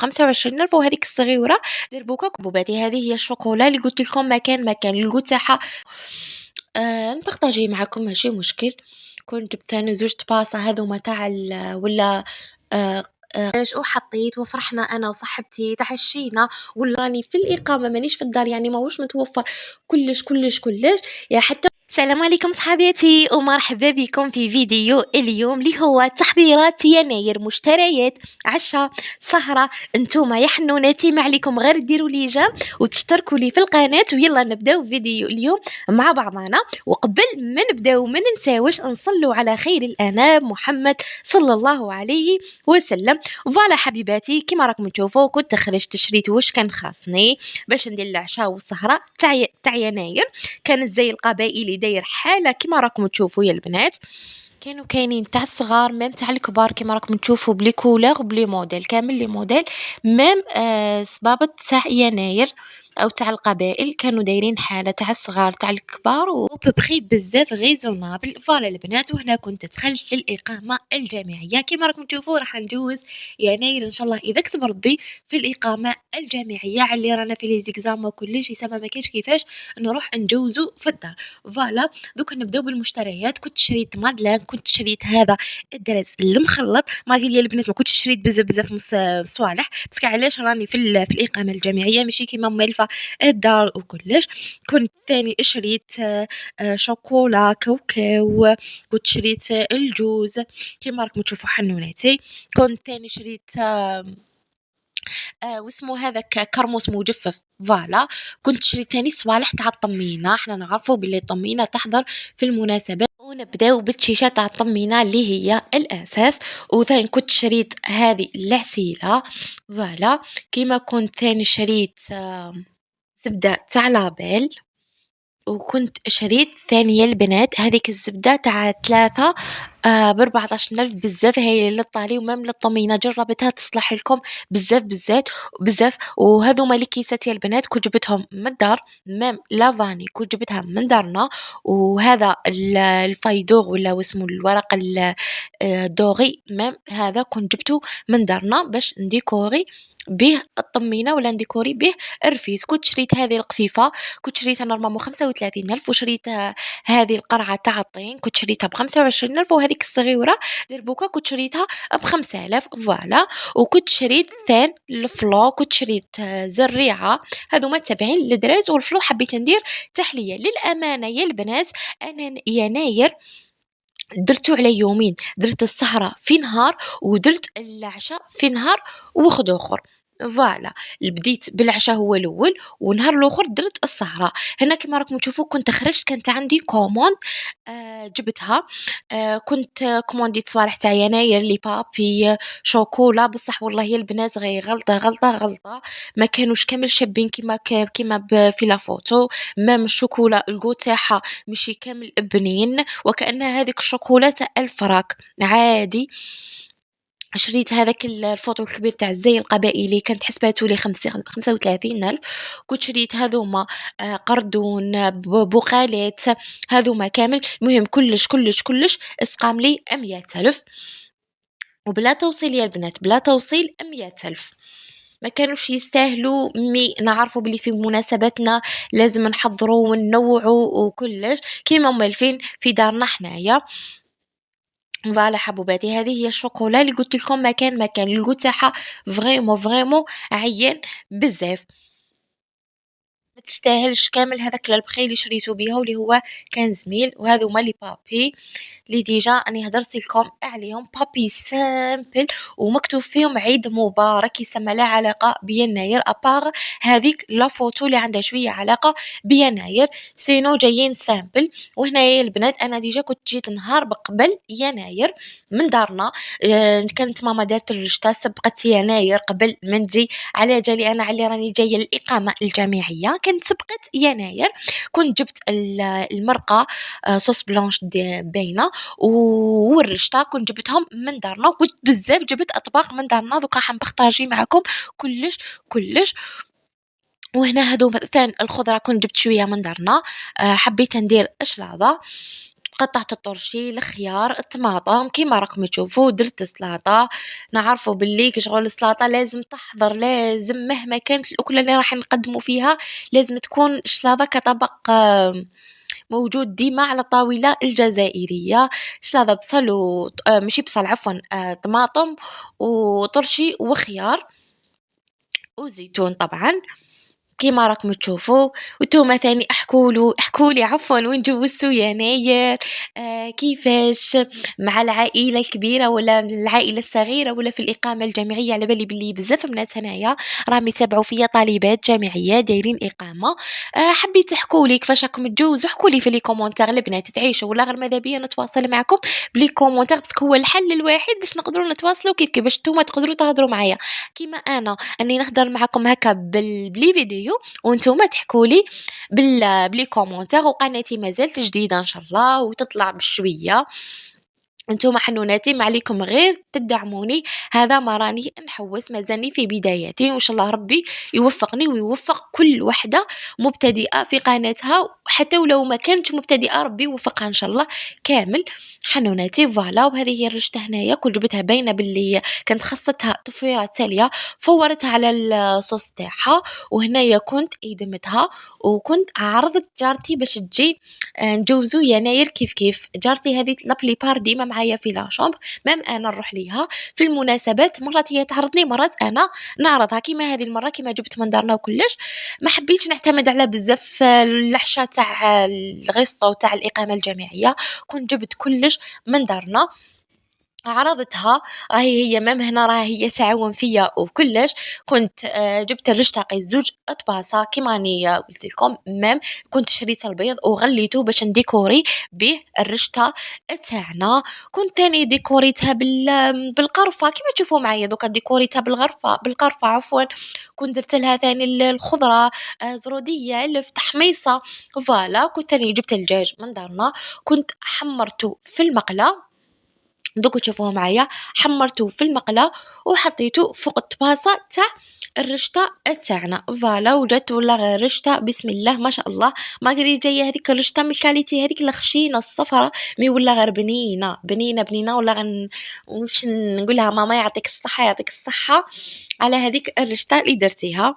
ب25,000 وهذيك الصغيورة دربوكا كبوباتي. هذه هي الشوكولا اللي قلت لكم مكان اللقو تاعها. نبارطاجيه معاكم ماشي مشكل. كنت جبت أنا زوج طباسة هذوما تاع ولا وحطيت وفرحنا أنا وصاحبتي تحشينا، ولا راني في الإقامة مانيش في الدار، يعني ماهوش متوفر كلش. يا حتى السلام عليكم صحاباتي ومرحبا بكم في فيديو اليوم اللي هو تحضيرات يناير، مشتريات عشاء سهرة. انتوما يا حنوناتي ما عليكم غير ديروا لي جيم وتشتركوا لي في القناة، ويلا نبداو فيديو اليوم مع بعضنا. وقبل ما نبداو ما ننساوش نصلوا على خير الأنام محمد صلى الله عليه وسلم. فوالا حبيباتي، كيما راكم تشوفوا كنت خرجت شريت واش كان خاصني باش ندير العشاء والسهرة تاع يناير. كانت زي القبائلي داير حالة كيما راكم تشوفوا يا البنات. كانوا كاينين تاع الصغار ميم تاع الكبار كيما راكم تشوفوا بلي كولور بلي موديل كامل لي موديل. ميم صبابط تاع يناير او تاع القبائل كانوا دايرين حاله تاع الصغار تاع الكبار وببخي بزاف غيزونابل. فوالا البنات، وهنا كنت دخلت للاقامه الجامعيه كيما راكم تشوفوا. راح ندوز يناير ان شاء الله اذا كتب ربي في الاقامه الجامعيه على رانا في لي زيكزام وكلش يسمى ما كاينش كيفاش نروح نجوزو في الدار. فوالا دوك نبداو بالمشتريات. كنت شريت مادلان، كنت شريت هذا الدرس المخلط. ما قال لي البنات ما كنتش شريت بزاف صوالح بس علاش راني في الاقامه الجامعيه ماشي كيما مالفه الدار وكلش. كنت ثاني شريت شوكولا كاوكاو. كنت شريت الجوز كيما راكم تشوفوا حنوناتي. كنت ثاني شريت واسمه هذاك كرموس مجفف. فوالا كنت شريت ثاني صوالح تاع الطمينه. احنا نعرفوا باللي الطمينه تحضر في المناسبات، ونبداو بالشيشه تاع الطمينه اللي هي الاساس. وثاني كنت شريت هذه العسيله. فوالا كيما كنت ثاني شريت زبده تاع لابيل. وكنت شريت ثانية البنات هذيك الزبدة تاع 3 ب14,000 بزاف هايلة للطالي ومام للطمينة. جربتها تصلح لكم بزاف. وهذوما لي كيسات يا البنات كنت جبتهم من الدار. مام لافاني كنت جبتها من دارنا. وهذا الفايدوغ ولا واسمه الورق الدوغي مام هذا كنت جبته من دارنا باش نديكوري به الطمينة ولا نديكوري به الرفيس. كنت شريت هذه القفيفة كنت شريتها نورمالمون 35,000. وشريت هذه القرعة تاع الطين كنت شريتها ب25,000. وهذيك الصغيرة دربوكا كنت شريتها ب5,000. فوالا وكنت شريت ثان الفلو. كنت شريت زريعة هذوما تابعين للدراز. والفلو حبيت ندير تحلية للأمانة يا البنات. أنا يناير درتو على يومين، درت السهرة في نهار ودرت العشاء في نهار وخد اخر. فوالا بديت بالعشاء هو الاول ونهار الاخر درت السهرة. هنا كما راكم تشوفوا كنت خرجت كانت عندي كوموند جبتها. كنت كومونديت صوالح تاع يناير لي بابي شوكولا بصح والله يا البنات غير غلطة ما كانوش كامل شابين كيما في لا فوتو. مام الشوكولا الكو تاعها ماشي كامل بنين وكأنها هذيك الشوكولاتة تاع الفراك عادي. شريت هذاك الفوطو الكبير تاع الزي القبائلي كانت حسباتو لي 35,000. كنت شريت هذوما قردون بقالات هذوما كامل. المهم كلش اسقام لي 100,000 وبلا توصيل يا البنات بلا توصيل 100,000. ما كانوش يستاهلوا مي نعرفوا بلي في مناسباتنا لازم نحضروا وننوعوا وكلش كيما مالفين في دارنا حنايا. فوالا حبوباتي، هذه هي الشوكولا اللي قلت لكم مكان الجو تاعها فريمون عيان بزاف. ما تستاهلش كامل هذاك البخي اللي شريته بيها واللي هو كان زميل. وهذوما لي بابي اللي ديجا اني هدرت لكم عليهم بابي سامبل ومكتوب فيهم عيد مبارك يسمى لا علاقه بيناير ابار هذيك لا فوتو اللي عندها شويه علاقه بيناير سينو جايين سامبل. وهنا يا البنات انا ديجا كنت جيت نهار بقبل يناير من دارنا. كانت ماما دارت الرشته سبقت يناير قبل ما نجي على جالي انا على راني جايه الاقامه الجامعيه كانت سبقت يناير. كنت جبت المرقه صوص بلانش باينه والرشته كنت جبتهم من دارنا. وكنت بزاف جبت اطباق من دارنا دوكا حنبارطاجي معكم كلش. وهنا هادو ثان الخضره كنت جبت شويه من دارنا. حبيت ندير اشلاضه قطعت الطرشي، الخيار، الطماطم، كيما راكم تشوفوا درت السلاطة. نعرفوا باللي كي شغل السلاطة لازم تحضر، لازم مهما كانت الأكلة اللي راح نقدموا فيها لازم تكون الشلاضة كطبق موجود ديما على الطاولة الجزائرية. شلاضة بصل ماشي بصل عفوا، طماطم وطرشي وخيار وزيتون طبعا كيما راكم تشوفوا. وانتوما ثاني احكولي عفوا وين جوزتوا يناير، كيفاش مع العائله الكبيره ولا العائله الصغيره ولا في الاقامه الجامعيه؟ على بالي بلي بزاف بنات هنايا راهم يتابعوا فيا طالبات جامعيه دايرين اقامه. حبيت تحكولي كيفاش راكم تجوزوا، حكولي في لي كومونتير البنات تعيشوا ولا غير ماذا بيا نتواصل معكم بلي كومونتير، باسكو هو الحل الوحيد باش نقدروا نتواصلوا كيف باش نتوما تقدروا تهضروا معايا كيما انا اني نهضر معكم هكا بلي فيديو وانتم تحكوا لي بلي كومونتير. وقناتي مازالت جديده ان شاء الله وتطلع بشويه. انتم حنوناتي ما عليكم غير تدعموني، هذا ما راني نحوس، مازالني في بداياتي وان شاء الله ربي يوفقني ويوفق كل وحده مبتدئه في قناتها، حتى ولو ما كانت مبتدئه ربي يوفقها ان شاء الله كامل. حنوناتي فوالا، وهذه هي الرشته هنايا كل جبتها باينه باللي كانت خصتها طفيره تاليه، فورتها على الصوص تاعها. وهنايا كنت ادمتها وكنت عرضت جارتي باش تجي نجوزو يناير كيف كيف. جارتي هذه لابليبار ديما معايا في لا شومبر، مام انا نروح ليها في المناسبات، مرات هي تعرض لي مرات انا نعرضها. كيما هذه المره كيما جبت من دارنا وكلش، ما حبيتش نعتمد على بزاف العشاء تاع الغسطه وتاع الاقامه الجامعيه، كنت جبت كلش من دارنا عرضتها. راهي هي مام هنا راهي هي تعاون فيا وكلش. كنت جبت الرشتاقي زوج اطباصه كيما راني قلت لكم، مام كنت شريت البيض وغليته باش نديكوري به الرشته تاعنا. كنت تاني ديكوريتها بالقرفه كيما تشوفوا معايا دوكا، ديكوريتها بالقرفه عفوا. كنت درت لها ثاني الخضره، زروديه، لفت حميصه. فوالا كنت ثاني جبت الدجاج من دارنا، كنت حمرته في المقله. دوك تشوفوه معايا، حمرته في المقله وحطيته فوق الطباسه تاع الرشته تاعنا. فوالا وجات ولا غير رشته بسم الله ما شاء الله. ما قري جايه هذيك الرشته من الكاليتي هذيك الخشينه الصفراء، مي ولا غير بنينه بنينه بنينه. ولا وش نقولها، ماما يعطيك الصحه يعطيك الصحه على هذيك الرشته اللي درتيها.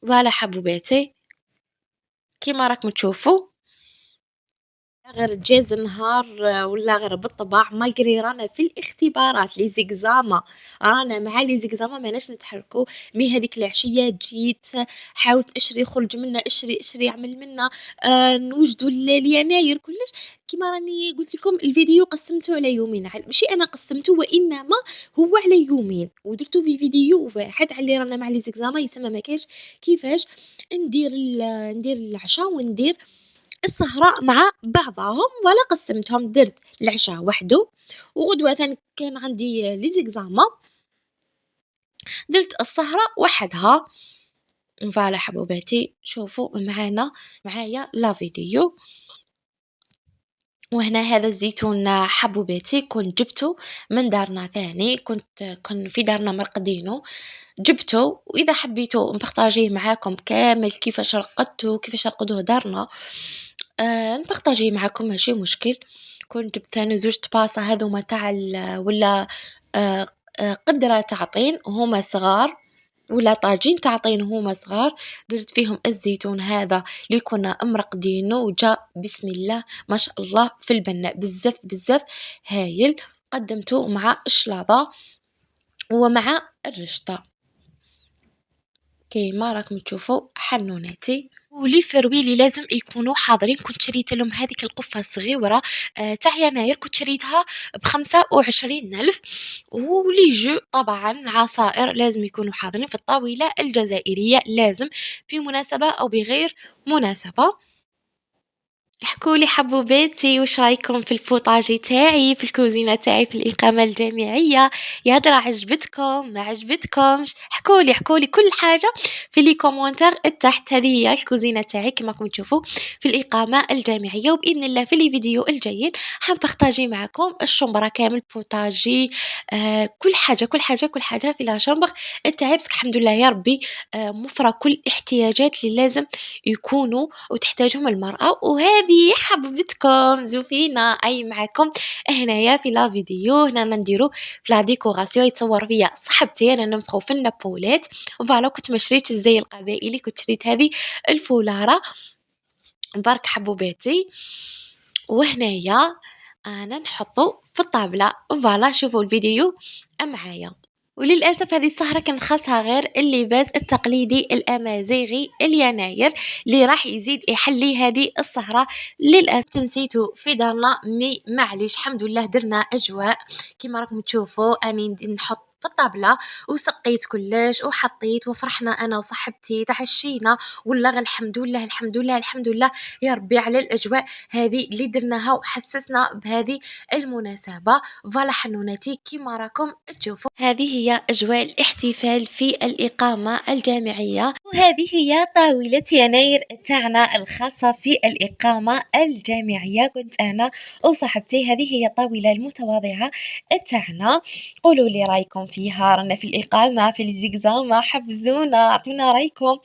فوالا حبوباتي كيما راكم تشوفوا، غير تجاز نهار ولا غير بالطبع مالغري رانا في الاختبارات لي زيكزاما، رانا مع لي زيكزاما ماناش نتحركوا. مي هذيك العشيه جيت حاولت اشري خرج منا اشري عمل منا نوجدوا اليناير كلش. كيما راني قلت لكم الفيديو قسمته على يومين، ماشي انا قسمته وانما هو على يومين ودرته في فيديو واحد على اللي رانا مع لي زيكزاما يسمى ما كاش كيفاش ندير العشاء وندير السهرة مع بعضهم. ولا قسمتهم درت العشاء وحده وغدوة ثاني كان عندي لي زيكزاما درت السهرة وحدها. فوالا حبوباتي شوفوا معايا لا فيديو. وهنا هذا الزيتون حبوباتي كنت جبته من دارنا ثاني، كن في دارنا مرقدينه جبته. واذا حبيتوا نبارطاجيه معاكم كامل كيفاش رقدته كيفاش رقدوه دارنا نبارطاجيه معاكم ماشي مشكل. كنت جبت ثاني زوج طباسة هذوما تاع ولا قدرة تاع طين هما صغار، ولا طاجين تاع طين هما صغار. درت فيهم الزيتون هذا اللي كنا مرقدينه وجاء بسم الله ما شاء الله في البناء بزاف بزاف هايل. قدمته مع الشلاضة ومع الرشطة كيما راكم تشوفوا حنوناتي. ولي فرويلي لازم يكونوا حاضرين. كنت شريت لهم هذيك القفة الصغيرة تاع يناير، كنت شريتها ب25,000. ولي جو طبعا عصائر لازم يكونوا حاضرين في الطاولة الجزائرية، لازم في مناسبة أو بغير مناسبة. احكولي حبوباتي وش رايكم في البوطاجي تاعي في الكوزينة تاعي في الإقامة الجامعية؟ يا ترى عجبتكم ما عجبتكمش؟ حكولي كل حاجة في لي كومونتير تحت. هذه هي الكوزينة تاعي كما راكم تشوفوا في الإقامة الجامعية. وبإذن الله في لي فيديو الجايين حنبارطاجي معكم الشومبرة كامل بوطاجي كل حاجة في لا شومبر تاعي. بس الحمد لله يا ربي موفرة كل الاحتياجات اللي لازم يكونوا وتحتاجهم المرأة. وهذه هذه حببتكم زوفينا أي معكم هنايا في لا فيديو. هنا نديرو في لا ديكوراسيون يتصور فيا صاحبتي انا ننفخو في النابولات. فوالا كنت ما شريتش الزي القبائلي، كنت شريت هذه الفولاره برك حبوباتي. وهنايا انا نحطو في الطابله. فوالا شوفوا الفيديو معايا. وللاسف هذه السهره كان خاصها غير اللباس التقليدي الامازيغي اليناير اللي راح يزيد يحلي هذه السهره. للاسف نسيتو في دارنا، مي معليش الحمد لله درنا اجواء كيما راكم تشوفوا. اني نحط في الطابله وسقيت كلش وحطيت وفرحنا انا وصاحبتي تعشينا. والله غير الحمد لله الحمد لله الحمد لله يا ربي على الاجواء هذه اللي درناها وحسسنا بهذه المناسبه. فوالا حنوناتي كيما راكم تشوفوا هذه هي اجواء الاحتفال في الاقامه الجامعيه. وهذه هي طاوله يناير تاعنا الخاصه في الاقامه الجامعيه. كنت انا وصاحبتي، هذه هي الطاوله المتواضعه تاعنا. قولوا لي رايكم فيها، رانا في الاقامه في الزيكزاما، حفزونا اعطونا رايكم.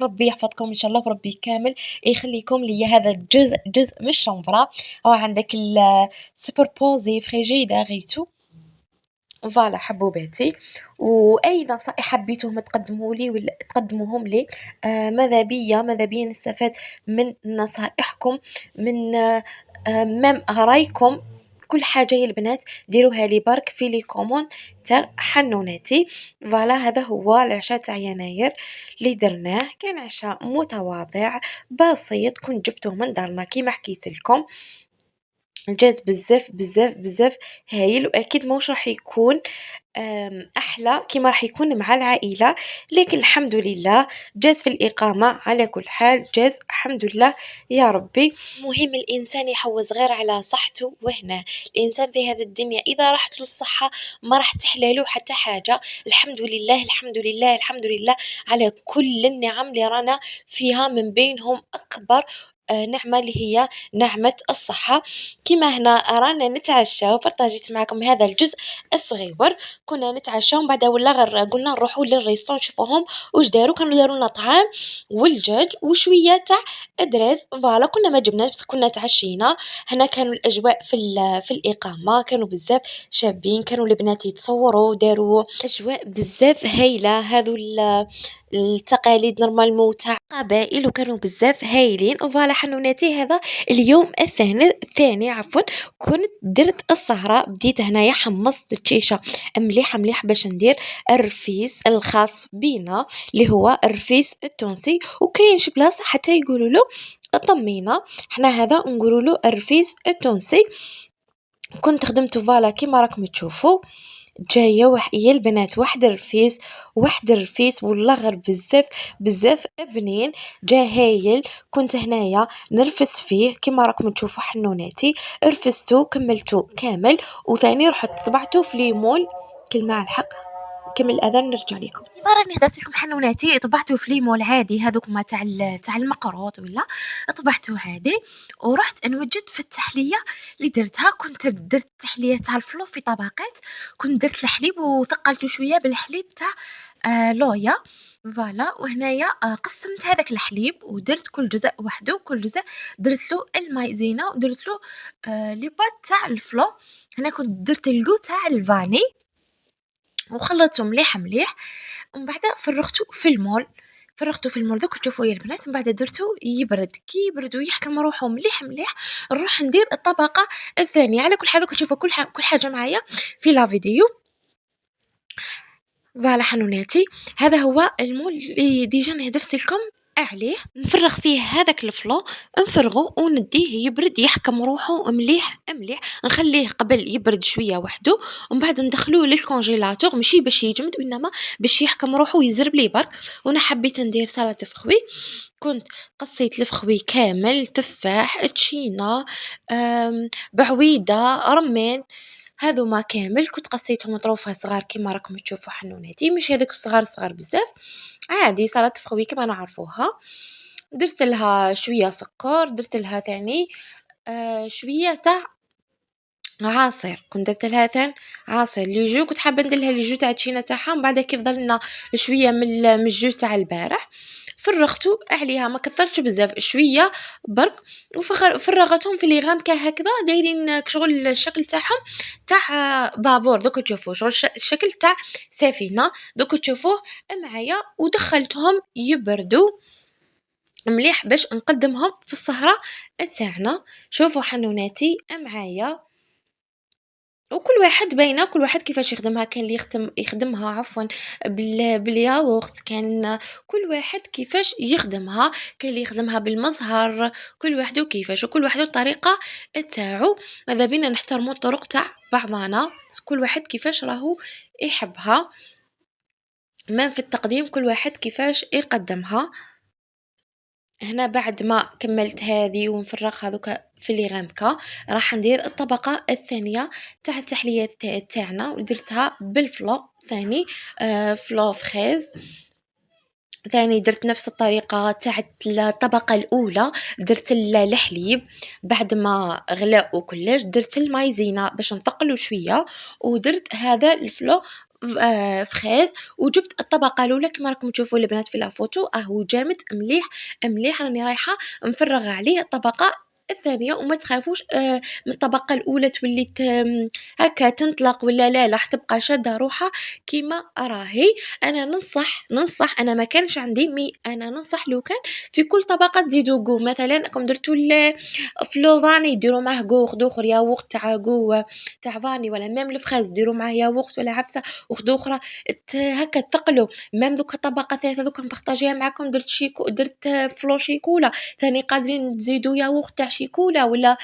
ربي يحفظكم ان شاء الله وربي كامل يخليكم لي. هذا جزء من الشنبرة. او عندك السوبر بوزي فريجيدا غيتو. فوالا حبوباتي. واي نصائح حبيتوهم تقدموا لي ولا تقدموهم لي ماذا بيا نستفاد من نصائحكم، من مام رايكم. كل حاجه يا البنات ديروها لي برك في لي كومون تاع حنوناتي. فوالا هذا هو العشاء تاع يناير اللي درناه. كان عشاء متواضع بسيط، كنت جبته من دارنا كيما حكيت لكم. جاز بزاف بزاف بزاف هايل. واكيد موش راح يكون احلى كيما راح يكون مع العائله، لكن الحمد لله جاز في الاقامه. على كل حال جاز الحمد لله يا ربي. مهم الانسان يحوز غير على صحته. وهنا الانسان في هذه الدنيا اذا راحت له الصحه ما راح تحلاله حتى حاجه. الحمد لله الحمد لله الحمد لله على كل النعم اللي رانا فيها، من بينهم اكبر نعمه اللي هي نعمه الصحه. كيما هنا رانا نتعشى وبرطاجيت معكم هذا الجزء الصغير. كنا نتعشى ومن بعد ولا غير قلنا نروحوا للريستون نشوفوهم واش داروا. كانوا داروا لنا طعام والدجاج وشويه تاع ادريس. فوالا كنا ما جبناش بس كنا تعشينا. هنا كانوا الاجواء في الاقامه كانوا بزاف شابين. كانوا البنات يتصوروا داروا اجواء بزاف هايله. هذو التقاليد نورمالمون تاع قبائل وكانوا بزاف هايلين. فوالا حنوناتي هذا اليوم الثاني عفوا كنت درت السهرة. بديت هنايا حمصت الشيشة مليح باش ندير الرفيس الخاص بينا اللي هو الرفيس التونسي. وكاين شي بلاصة حتى يقولوا له طمينة، حنا هذا نقولوا له الرفيس التونسي. كنت خدمته فوالا كيما راكم تشوفوا. جايه يا البنات واحد الرفيس والله غير بزاف بزاف بنين. جا هايل. كنت هنايا نرفس فيه كيما راكم تشوفوا حنوناتي. رفستو كملتو كامل وثاني رحت طبعته في ليمون. كلمة على الحق كمل الاذان نرجع لكم. راني هدرت لكم حنوناتي طبعته في ليمون عادي هذوك ما تاع المقروط ولا طبعته عادي. ورحت انوجد في التحليه اللي درتها. كنت درت التحليه تاع الفلو في طبقات. كنت درت الحليب وثقلته شويه بالحليب تاع لويا. فوالا وهنايا قسمت هذاك الحليب ودرت كل جزء وحده. وكل جزء درت له المايزينا ودرت له لي بات تاع الفلو. هنا كنت درت الجو تاع الفاني وخلطته مليح. ومن بعد فرغته في المول دوك تشوفوا يا البنات. من بعد درته يبرد كي يبرد ويحكم روحه مليح نروح ندير الطبقه الثانيه. على كل حال دوك تشوفوا كل حاجه معايا في لا فيديو. فوالا حنوناتي هذا هو المول اللي ديجا هدرت لكم عليه. نفرغ فيه هذاك الفلو نفرغه ونديه يبرد يحكم روحه مليح. نخليه قبل يبرد شويه وحده ومن بعد ندخلوه للكونجيلاتور ماشي باش يجمد وانما باش يحكم روحه ويزرب لي برك. وانا حبيت ندير سلطه فخوي. كنت قصيت الفخوي كامل تفاح تشينا بعويده رمان هذو ما كامل. كنت قصيتهم طروفها صغار كيما راكم تشوفوا حنوناتي مش هذوك الصغار بزاف عادي سلطه فخوي كما نعرفوها. درت لها شويه سكر درت لها ثاني شويه تاع عصير، كنت درت لها ثان عصير لي جو، كنت حابة ندير لها لي جو تاع التشينا تاعها، من بعد كي فضل لنا شوية من الجو تاع البارح فرغته عليها، ما كثرتش بزاف، شوية برك، فرغتهم في لي غامكة هكذا دايرين كشغل الشكل تاعهم تاع بابور، دوك تشوفوه شغل الشكل تاع سفينة، دوك تشوفوه معايا، ودخلتهم يبردوا مليح باش نقدمهم في السهرة تاعنا. شوفوا حنوناتي معايا، وكل واحد باينة كل واحد كيفاش يخدمها، كان اللي يخدمها عفوا بالياغورت، كان كل واحد كيفاش يخدمها، كان اللي يخدمها بالمزهر، كل واحد وكيفاش، وكل واحد الطريقة تاعو. ماذا بينا نحترموا الطرق تاع بعضنا، كل واحد كيفاش راهو يحبها، ما في التقديم كل واحد كيفاش يقدمها. هنا بعد ما كملت هذه ونفرغها دوكا في اللي غامكه، راح ندير الطبقه الثانيه تاع التحليه تاعنا، ودرتها بالفلو ثاني، فلو فريز ثاني. درت نفس الطريقة تاع الطبقة الأولى، درت الحليب بعد ما غلا وكلش، درت المايزينا باش نثقلو شوية، ودرت هذا الفلو فريز، وجبت الطبقة الأولى كما راكم تشوفوا البنات في لافوتو، اهو جامد مليح مليح. راني رايحة نفرغ عليه الطبقة الثانية، وما تخافوش من الطبقة الأولى تولي هكا تنطلق ولا لا، راح تبقى شادة روحها كيما راهي. أنا ننصح أنا ما كانش عندي أنا ننصح لو كان في كل طبقة تزيدوا جو، مثلا راكم درتوا فلو فاني ديروا معاه جو، خذوا اخر ياغورت تاع جو تاع فاني، ولا ميم الفخاز ديروا معاه ياغورت ولا عفسة وخذوا اخرى هكا ثقلوا. ميم دوك الطبقة الثالثة دوك نبارطاجيها معاكم، درت درت فلو شيكولا ثاني، قادرين تزيدوا ياغورت تاع شيكولا ولا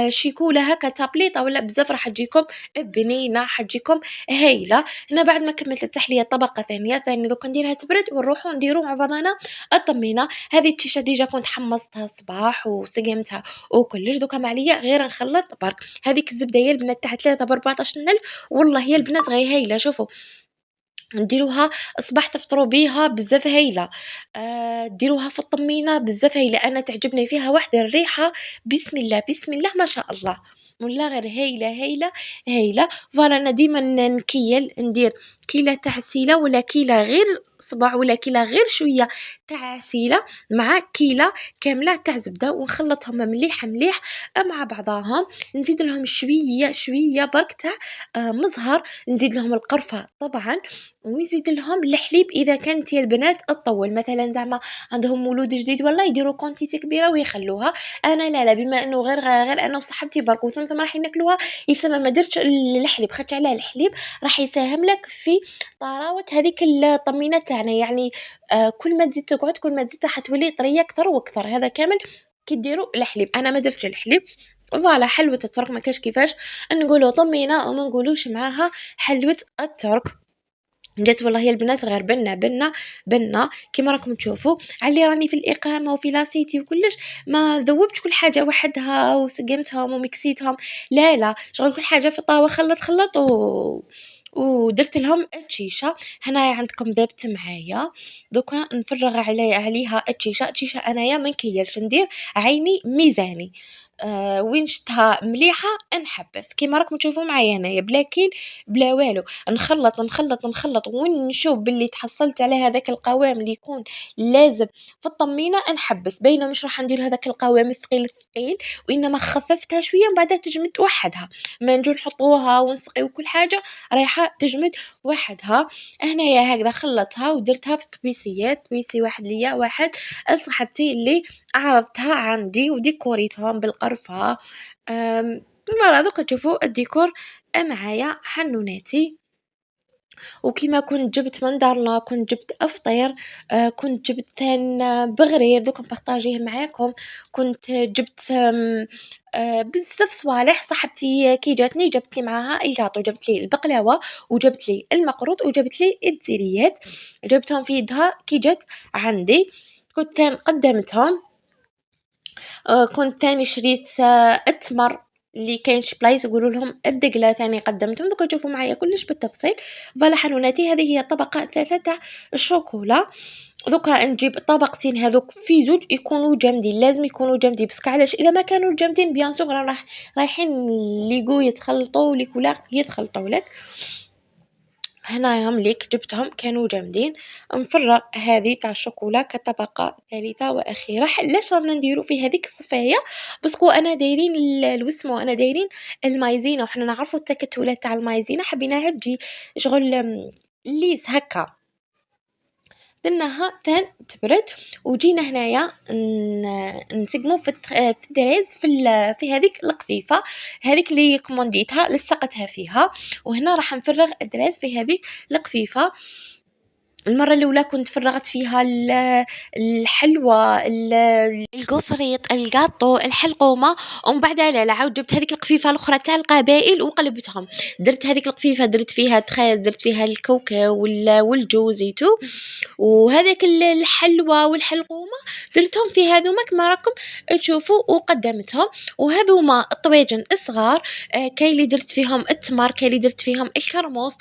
شيكولا هكا تابليطة ولا بزاف، راح تجيكم بنينة، حتجيكم هايلة. هنا بعد ما كملت التحلية طبقة ثانية دوكا نديرها تبرد ونروحو نديرو مع بعضنا الطمينة. هذه التيشة ديجا كنت حمصتها الصباح وسقمتها وكلش، دوكا ما عليا غير نخلط برك. هذيك الزبدة يا البنات تاع 3 ب14 ألف، والله يا البنات غير هايلة. شوفوا نديروها الصباح تفطروا بيها بزاف هايلة، ديروها في الطمينة بزاف هايلة، أنا تعجبني فيها واحدة الريحة بسم الله بسم الله ما شاء الله، ولا غير هايلة هايلة هايلة. فوالا أنا ديما نكيل ندير كيلة تاع عسيلة ولا كيلة غير صباع ولا كيلة غير شوية تاع عسيلة مع كيلة كاملة تاع زبدة، ونخلطهم مليح مليح مع بعضاهم. نزيد لهم شوية شوية برك تاع مزهر، نزيد لهم القرفة طبعا، ويزيد لهم الحليب اذا كانت يا البنات تطول، مثلا زعما عندهم مولود جديد والله يديروا كونتيتي كبيره ويخلوها. انا لا بما انه غير انا وصاحبتي برك وثم راح ناكلوها، يسمى ما درتش الحليب، خدت على الحليب راح يساهم لك في طراوه هذيك الطمينه تاعنا، يعني كل ما تزيد تقعد كل ما تزيد راح تولي طريه اكثر واكثر. هذا كامل كي ديروا الحليب، انا ما درتش الحليب. فوالا حلوة الترك ما كاش كيفاش نقولوا طمينة وما نقولوش معاها حلوة الترك. جات والله يا البنات غير بنة كيما راكم تشوفوا علي راني في الإقامة وفي لاسيتي وكلش، ما ذوبتش كل حاجة وحدها وسقمتهم ومكسيتهم، لا شغل كل حاجة في الطاوة خلط ودرت لهم الشيشة. هنايا عندكم ذابت معايا، دوكا نفرغ عليها الشيشة انايا ما نكيلش، ندير عيني ميزاني، وين شتها مليحة نحبس كيما راكم تشوفوا معايا انايا بلا كيل بلا والو، نخلط وين نشوف باللي تحصلت على هذاك القوام اللي يكون لازم في الطمينة نحبس، بينه مش راح ندير هذاك القوام الثقيل وإنما خففتها شوية من بعدها تجمد وحدها، ما نجو نحطوها ونسقي وكل حاجة رايحة تجمد وحدها. هنايا هكذا خلطتها ودرتها في طبيسيات، طبيسي واحد ليا واحد صاحبتي اللي عرضتها عندي وديكوريتهم بالقرفة. فوالا دوكا تشوفوا الديكور معايا حنوناتي. وكيما كنت جبت من دارنا كنت جبت أفطير، كنت جبت ثان بغرير دوكا نبارطاجيه معاكم، كنت جبت بزاف صوالح. صاحبتي كي جاتني جابت لي معاها الكاطو، جابت لي البقلاوة وجابت لي المقروط وجابت لي الدزيريات، جبتهم في يدها كي جات عندي، كنت ثان قدمتهم. كنت تاني شريت التمر اللي كاين شي بلايص يقولوا لهم الدقلة ثاني قدمتهم. دوكا تشوفوا معايا كلش بالتفصيل. فوالا حنوناتي هذه هي الطبقة الثالثة تاع الشوكولا. دوكا نجيب الطبقتين هذوك في زوج يكونوا جامدين، لازم يكونوا جامدين، باسكو علاش اذا ما كانوا جامدين بيان سور رايحين ليغو يتخلطوا ليك ولا يتخلطوا لك. هنايا مليك جبتهم كانوا جامدين. نفرغ هذه تاع الشوكولا كطبقة ثالثة وأخيرة. علاش رانا نديرو في هذيك الصفاية؟ باسكو أنا دايرين الوسمو، أنا دايرين المايزينا، وحنا نعرفو التكتلات تاع المايزينا حبيناها تجي شغل ليس هكا. درناها تان تبرد وجينا هنايا نسقمو في الدراز في هذيك القفيفة هذيك اللي كومونديتها لصقتها فيها. وهنا راح نفرغ الدراز في هذيك القفيفة. المرة الأولى كنت فرغت فيها الحلوى القفريط القاطو الحلقومة، ومن بعد لا عاود جبت هذيك القفيفة الأخرى تاع القبائل وقلبتهم. درت هذيك القفيفة درت فيها تخاز، درت فيها الكاوكاو والجوزيتو، وهذاك الحلوى والحلقومة درتهم في هذوما كما راكم تشوفوا وقدمتهم. وهذوما الطواجن الصغار كاين اللي درت فيهم التمر، كاين اللي درت فيهم الكرموس،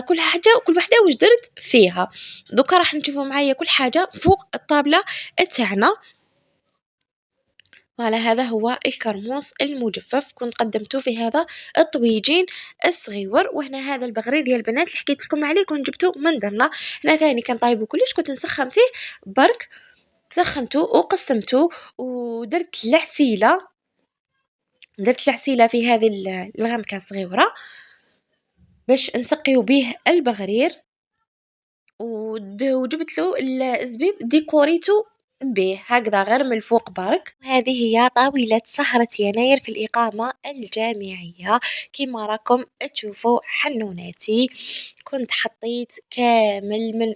كل حاجة وكل وحدة واش درت فيها. دوكا راح نشوفوا معايا كل حاجة فوق الطابلة تاعنا. وعلى هذا هو الكرموس المجفف كنت قدمته في هذا الطويجين الصغيور. وهنا هذا البغرير ديال البنات اللي حكيت لكم عليه كنت جبته من درنا. هنا ثاني كان طايبو كلش كنت نسخن فيه برك، سخنته وقسمته ودرت العسيلة، درت العسيلة في هذه الغمكة الصغيرة باش نسقيو به البغرير. وجبت له الزبيب ديكوريتو به هكذا غير من الفوق برك. هذه هي طاولة سهرة يناير في الإقامة الجامعية. كما راكم تشوفوا حنوناتي كنت حطيت كامل من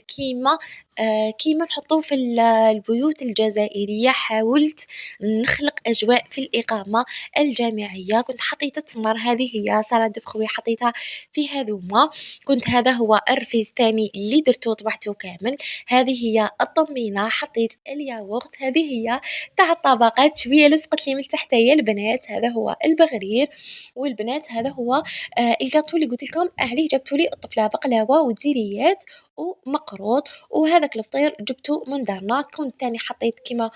كيما نحطوه في البيوت الجزائرية. حاولت نخلق أجواء في الإقامة الجامعية. كنت حطيت التمر، هذه هي سلطة فخوي حطيتها في هذوما. كنت هذا هو الرفيز الثاني اللي درته طبعته كامل. هذه هي الطمينة، حطيت الياغورت، هذه هي تاع الطبقات شوية لصقت لي من تحتيا البنات. هذا هو البغرير، والبنات هذا هو الجاتو اللي قلت لكم عليه جبتوا لي الطفلة بقلاوة وديريات ومقروط. وهذاك الفطير جبته من دارنا. كنت تاني حطيت كما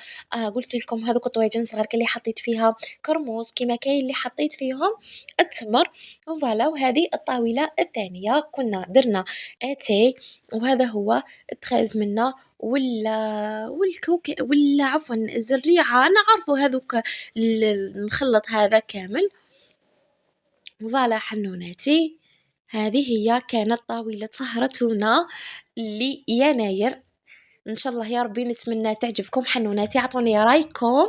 قلت لكم هذوك الطواجن صغار كان اللي حطيت فيها كرموس، كما كاين اللي حطيت فيهم التمر. وفوالا وهذه الطاولة الثانية كنا درنا اتاي، وهذا هو التخاز منا والكوك ولا عفوا الزريعة نعرفوا هذوك المخلط هذا كامل. فوالا حنوناتي هذه هي كانت طاولة سهرتنا ليناير. ان شاء الله يا ربي نتمنى تعجبكم حنوناتي. اعطوني رايكم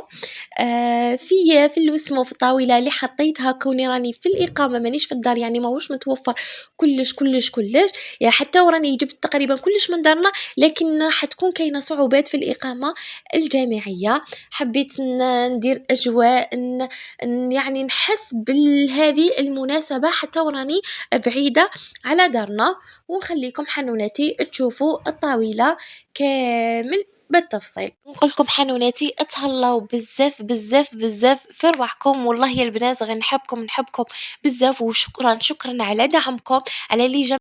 في الوسمو في الطاوله اللي حطيتها. كوني راني في الاقامه مانيش في الدار يعني ماهوش متوفر كلش كلش كلش يا حتى وراني جبت تقريبا كلش من دارنا، لكن حتكون كاينه صعوبات في الاقامه الجامعيه. حبيت ندير اجواء يعني نحس بهذه المناسبه حتى وراني بعيده على دارنا. ونخليكم حنوناتي تشوفوا الطاوله كامل بالتفصيل. نقول لكم حنوناتي اتهلاو بزاف بزاف بزاف في رواحكم. والله يا البنات غير نحبكم بزاف. وشكرا شكرا على دعمكم على اللي